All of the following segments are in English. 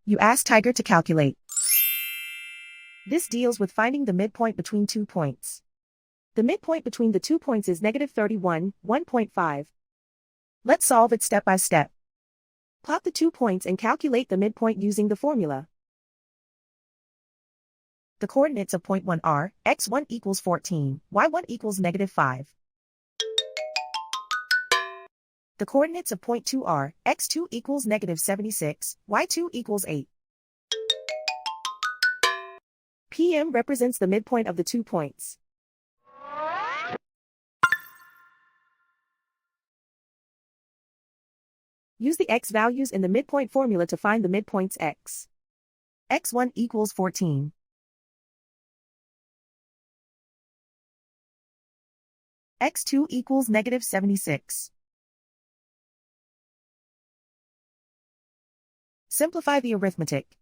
You ask Tiger to calculate. This deals with finding the midpoint between 2 points. The midpoint between the 2 points is -31, 1.5. Let's solve it step by step. Plot the 2 points and calculate the midpoint using the formula. The coordinates of point 1 are, x1 equals 14, y1 equals -5. The coordinates of point 2 are, x2 equals -76, y2 equals 8. PM represents the midpoint of the 2 points. Use the x values in the midpoint formula to find the midpoints x. x1 equals 14. x2 equals -76. Simplify the arithmetic.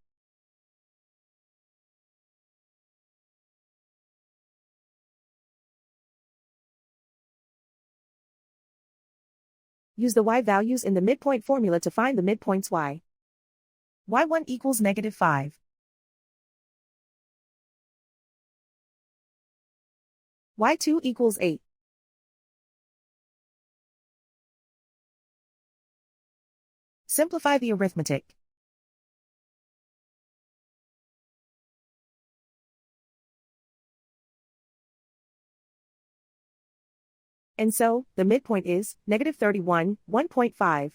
Use the y values in the midpoint formula to find the midpoints y. y1 equals -5. y2 equals 8. Simplify the arithmetic. And so, the midpoint is -31, 1.5.